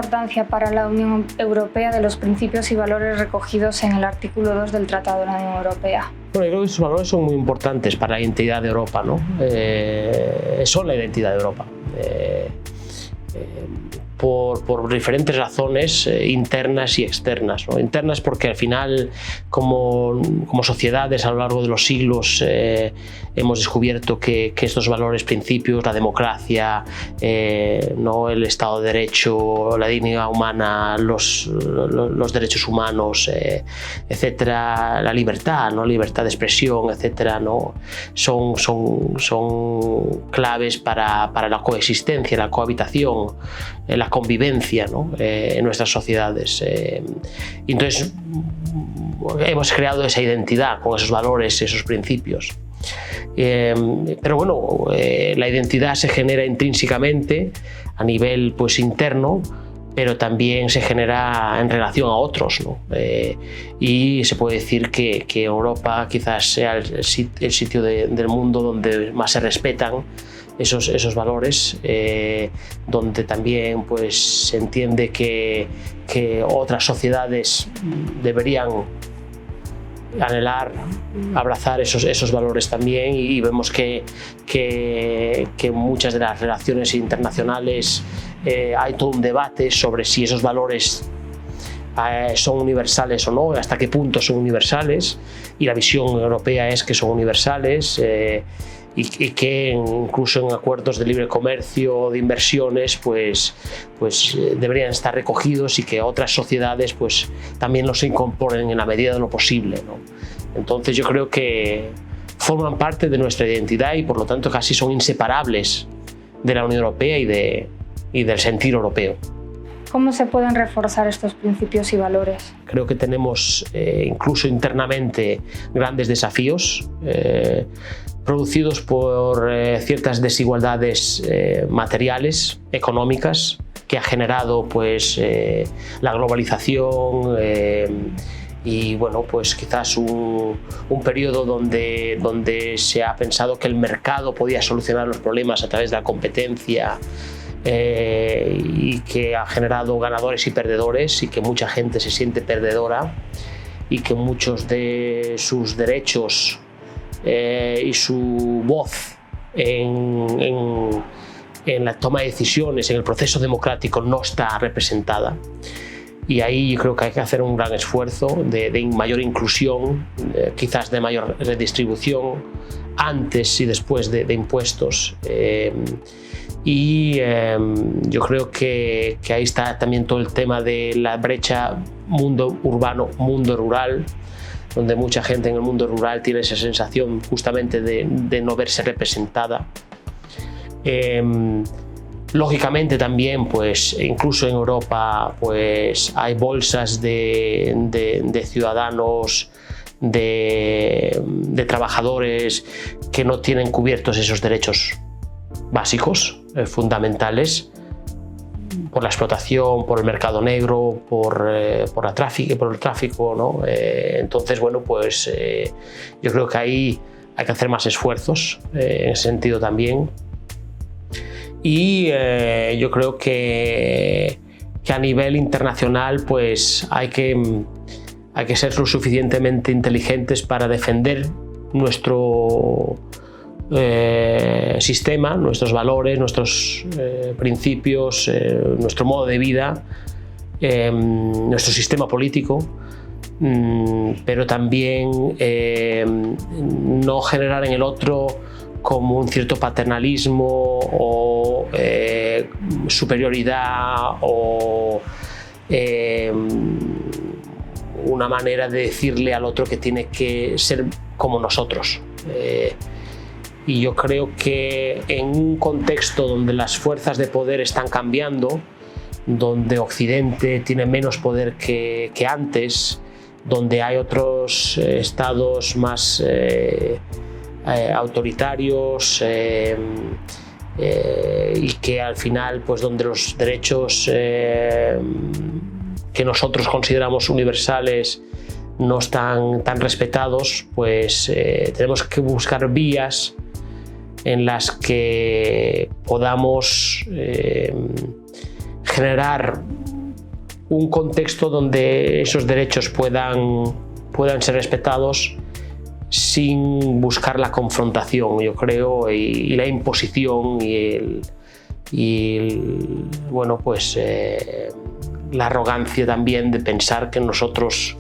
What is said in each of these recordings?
importancia para la Unión Europea de los principios y valores recogidos en el artículo 2 del Tratado de la Unión Europea? Bueno, yo creo que esos valores son muy importantes para la identidad de Europa, ¿no? Son la identidad de Europa. Por diferentes razones internas y externas, ¿no? Internas porque al final como sociedades a lo largo de los siglos hemos descubierto que estos valores, principios, la democracia, ¿no? El Estado de Derecho, la dignidad humana, los derechos humanos, etcétera, la libertad, ¿no? Libertad de expresión, etcétera, ¿no? son claves para la coexistencia, la cohabitación, la convivencia, ¿no? En nuestras sociedades. Entonces hemos creado esa identidad con esos valores, esos principios. Pero bueno, la identidad se genera intrínsecamente a nivel pues interno, pero también se genera en relación a otros, ¿no? Y se puede decir que Europa quizás sea el sitio del mundo donde más se respetan esos valores, donde también pues, se entiende que otras sociedades deberían anhelar, abrazar esos valores también, y vemos que muchas de las relaciones internacionales hay todo un debate sobre si esos valores son universales o no, hasta qué punto son universales, y la visión europea es que son universales, y que incluso en acuerdos de libre comercio, de inversiones, pues deberían estar recogidos, y que otras sociedades pues también los incorporen en la medida de lo posible, ¿no? Entonces yo creo que forman parte de nuestra identidad y por lo tanto casi son inseparables de la Unión Europea y del sentir europeo. ¿Cómo se pueden reforzar estos principios y valores? Creo que tenemos incluso internamente grandes desafíos producidos por ciertas desigualdades materiales, económicas, que ha generado pues, la globalización y bueno, pues quizás un periodo donde se ha pensado que el mercado podía solucionar los problemas a través de la competencia, y que ha generado ganadores y perdedores, y que mucha gente se siente perdedora, y que muchos de sus derechos y su voz en la toma de decisiones, en el proceso democrático, no está representada. Y ahí yo creo que hay que hacer un gran esfuerzo de mayor inclusión, quizás de mayor redistribución, antes y después de impuestos. Yo creo que ahí está también todo el tema de la brecha mundo urbano, mundo rural, donde mucha gente en el mundo rural tiene esa sensación justamente de no verse representada. Lógicamente también, pues, incluso en Europa, pues, hay bolsas de ciudadanos, de trabajadores que no tienen cubiertos esos derechos básicos, fundamentales, por la explotación, por el mercado negro, por el tráfico, ¿no? Entonces, bueno, pues yo creo que ahí hay que hacer más esfuerzos en ese sentido también. Y yo creo que a nivel internacional pues hay que ser lo suficientemente inteligentes para defender nuestro sistema, nuestros valores, nuestros principios, nuestro modo de vida, nuestro sistema político, pero también no generar en el otro como un cierto paternalismo o superioridad o una manera de decirle al otro que tiene que ser como nosotros. Y yo creo que en un contexto donde las fuerzas de poder están cambiando, donde Occidente tiene menos poder que antes, donde hay otros estados más autoritarios, y que al final, pues, donde los derechos que nosotros consideramos universales no están tan respetados, pues tenemos que buscar vías en las que podamos generar un contexto donde esos derechos puedan ser respetados sin buscar la confrontación, yo creo, y la imposición bueno, pues la arrogancia también de pensar que nosotros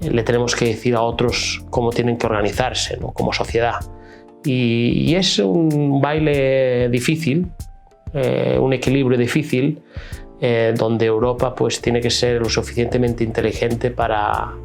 le tenemos que decir a otros cómo tienen que organizarse, ¿no?, como sociedad. Y es un baile difícil, un equilibrio difícil, donde Europa pues tiene que ser lo suficientemente inteligente para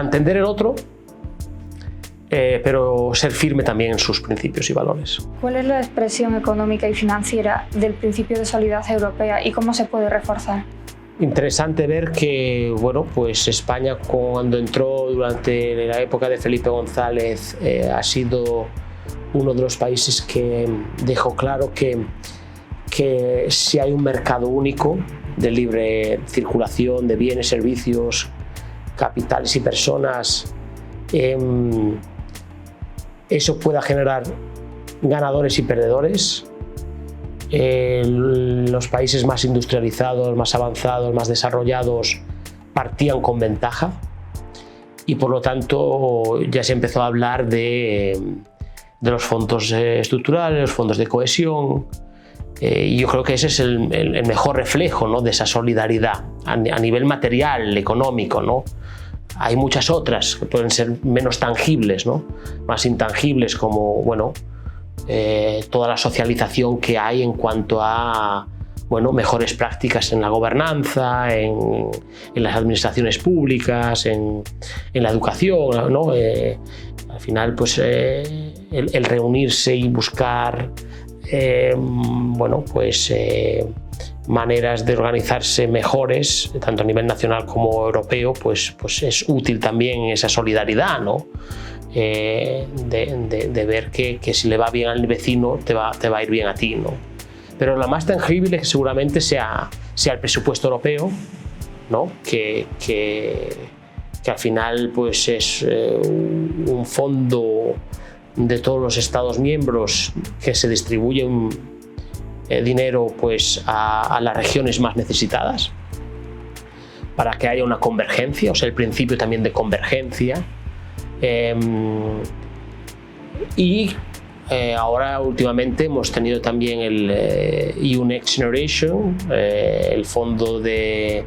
entender el otro, pero ser firme también en sus principios y valores. ¿Cuál es la expresión económica y financiera del principio de solidaridad europea y cómo se puede reforzar? Interesante ver que, bueno, pues España, cuando entró durante la época de Felipe González, ha sido uno de los países que dejó claro que si hay un mercado único de libre circulación de bienes, servicios, capitales y personas, eso pueda generar ganadores y perdedores. Los países más industrializados, más avanzados, más desarrollados partían con ventaja y por lo tanto ya se empezó a hablar de los fondos estructurales, los fondos de cohesión, y yo creo que ese es el mejor reflejo, ¿no?, de esa solidaridad a nivel material, económico, ¿no? Hay muchas otras que pueden ser menos tangibles, ¿no?, más intangibles, como, bueno, toda la socialización que hay en cuanto a, bueno, mejores prácticas en la gobernanza, en las administraciones públicas, en la educación, ¿no? Al final, pues el reunirse y buscar, bueno, pues maneras de organizarse mejores, tanto a nivel nacional como europeo, pues es útil también esa solidaridad, ¿no? De ver que si le va bien al vecino te va a ir bien a ti, ¿no? Pero la más tangible que seguramente sea el presupuesto europeo, ¿no?, que al final pues es un fondo de todos los Estados miembros que se distribuyen dinero pues a las regiones más necesitadas para que haya una convergencia, o sea, el principio también de convergencia. Ahora últimamente hemos tenido también el EU Next Generation, el fondo de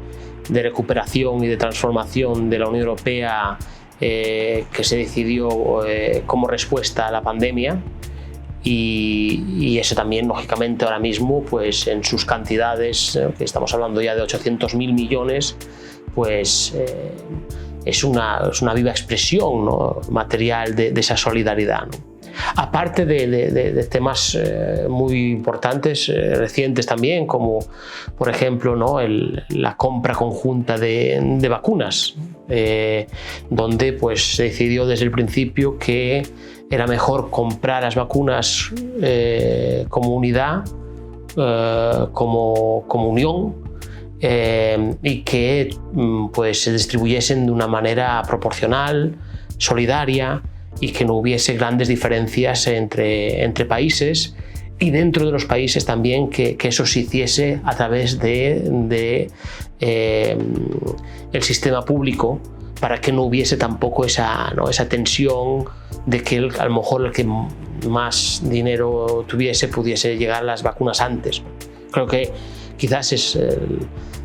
recuperación y de transformación de la Unión Europea, que se decidió como respuesta a la pandemia, y eso también lógicamente ahora mismo pues en sus cantidades, que estamos hablando ya de 800.000 millones, pues es una viva expresión, ¿no?, material de esa solidaridad, ¿no? Aparte de temas muy importantes, recientes también, como por ejemplo, ¿no?, la compra conjunta de vacunas, donde pues se decidió desde el principio que era mejor comprar las vacunas como unidad, como unión, y que pues se distribuyesen de una manera proporcional, solidaria, y que no hubiese grandes diferencias entre países, y dentro de los países también que eso se hiciese a través de el sistema público, para que no hubiese tampoco esa tensión de que a lo mejor el que más dinero tuviese pudiese llegar a las vacunas antes. Creo que quizás es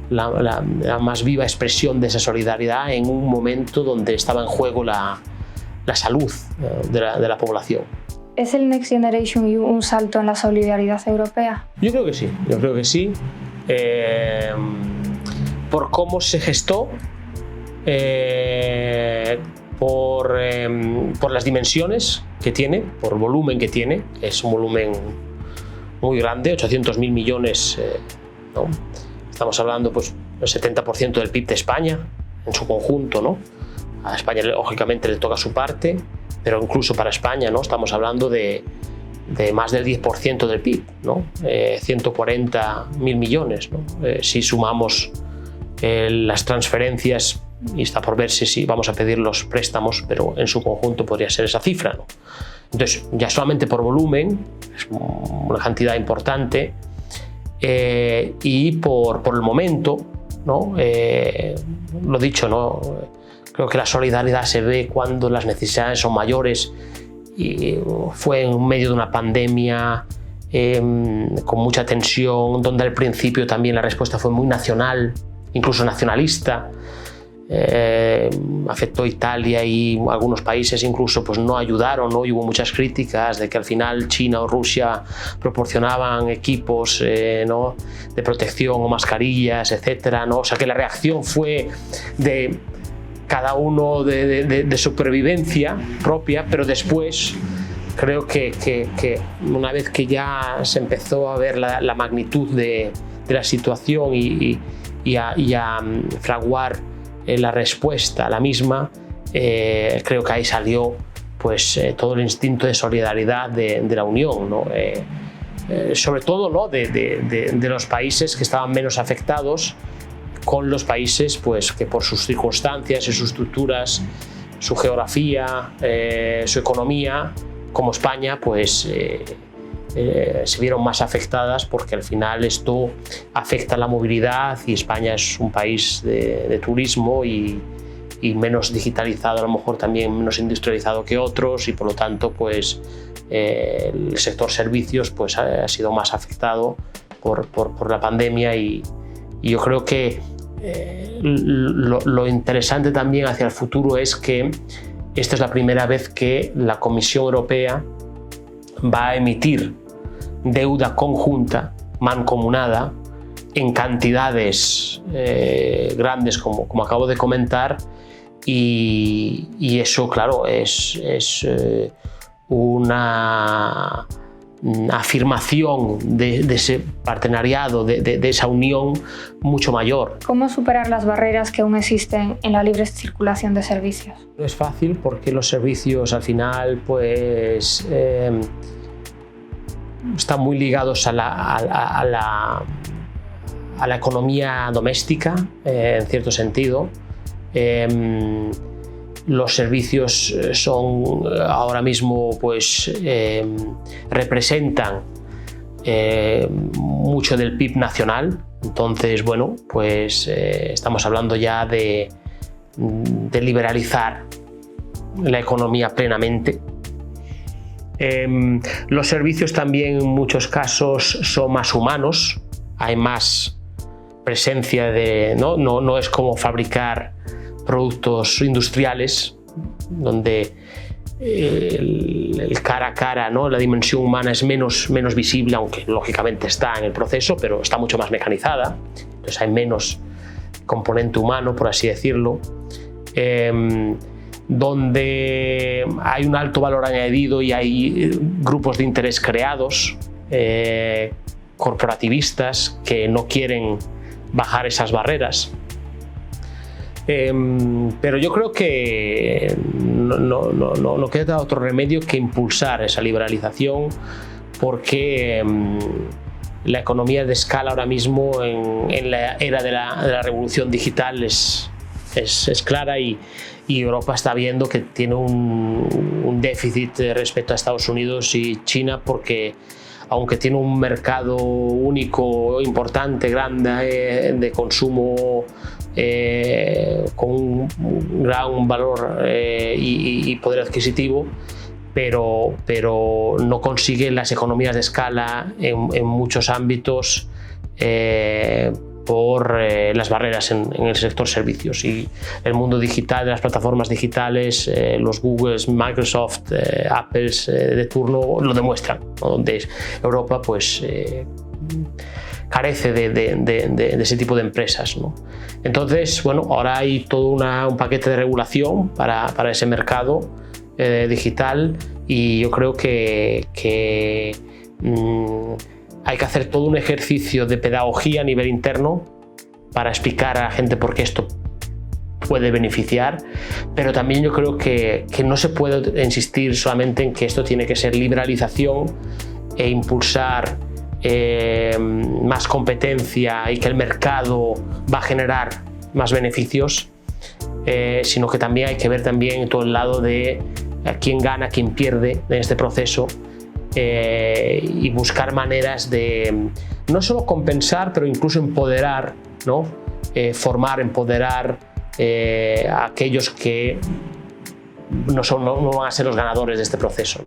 la más viva expresión de esa solidaridad en un momento donde estaba en juego la salud de la población. ¿Es el Next Generation EU un salto en la solidaridad europea? Yo creo que sí. Por cómo se gestó, por las dimensiones que tiene, por el volumen que tiene. Es un volumen muy grande, 800.000 millones, ¿no? Estamos hablando pues del 70% del PIB de España en su conjunto, ¿no? A España lógicamente le toca su parte, pero incluso para España, ¿no?, estamos hablando de más del 10% del PIB, ¿no? 140.000 millones, ¿no? Si sumamos las transferencias, y está por verse si vamos a pedir los préstamos, pero en su conjunto podría ser esa cifra, ¿no? Entonces, ya solamente por volumen es una cantidad importante, y por el momento, ¿no? Lo dicho, ¿no? Creo que la solidaridad se ve cuando las necesidades son mayores, y fue en medio de una pandemia con mucha tensión, donde al principio también la respuesta fue muy nacional, incluso nacionalista. Afectó a Italia y algunos países incluso pues no ayudaron, ¿no? Y hubo muchas críticas de que al final China o Rusia proporcionaban equipos ¿no? de protección o mascarillas, etcétera, ¿no? O sea que la reacción fue de cada uno de supervivencia propia, pero después creo que una vez que ya se empezó a ver la magnitud de la situación y a fraguar la respuesta a la misma, creo que ahí salió pues, todo el instinto de solidaridad de la Unión, ¿no? Sobre todo, ¿no? de los países que estaban menos afectados con los países pues, que por sus circunstancias y sus estructuras, su geografía, su economía, como España, pues se vieron más afectadas, porque al final esto afecta a la movilidad, y España es un país de turismo y menos digitalizado, a lo mejor también menos industrializado que otros, y por lo tanto pues, el sector servicios pues, ha sido más afectado por la pandemia, y yo creo que lo interesante también hacia el futuro es que esta es la primera vez que la Comisión Europea va a emitir deuda conjunta, mancomunada, en cantidades grandes, como acabo de comentar, y eso, claro, es una afirmación de ese partenariado, de esa unión mucho mayor. ¿Cómo superar las barreras que aún existen en la libre circulación de servicios? No es fácil, porque los servicios al final pues, están muy ligados a la economía doméstica, en cierto sentido. Los servicios son ahora mismo pues, representan mucho del PIB nacional. Entonces, bueno, pues estamos hablando ya de liberalizar la economía plenamente. Los servicios también en muchos casos son más humanos, hay más presencia no es como fabricar productos industriales, donde el cara a cara, ¿no? La dimensión humana es menos visible, aunque lógicamente está en el proceso, pero está mucho más mecanizada, entonces hay menos componente humano, por así decirlo. Donde hay un alto valor añadido y hay grupos de interés creados, corporativistas, que no quieren bajar esas barreras. Pero yo creo que no queda otro remedio que impulsar esa liberalización, porque la economía de escala ahora mismo en la era de la revolución digital es clara, y Europa está viendo que tiene un déficit respecto a Estados Unidos y China, porque aunque tiene un mercado único importante, grande, de consumo, con un gran valor y poder adquisitivo, pero no consigue las economías de escala en muchos ámbitos por las barreras en el sector servicios. Y el mundo digital, de las plataformas digitales, los Googles, Microsoft, Apples de turno lo demuestran, ¿no? Donde Europa pues carece de ese tipo de empresas, ¿no? Entonces, bueno, ahora hay todo un paquete de regulación para ese mercado digital, y yo creo que hay que hacer todo un ejercicio de pedagogía a nivel interno para explicar a la gente por qué esto puede beneficiar, pero también yo creo que no se puede insistir solamente en que esto tiene que ser liberalización e impulsar más competencia y que el mercado va a generar más beneficios, sino que también hay que ver también todo el lado de quién gana, quién pierde en este proceso, y buscar maneras de no solo compensar, pero incluso empoderar, ¿no? formar, empoderar a aquellos que no van a ser los ganadores de este proceso.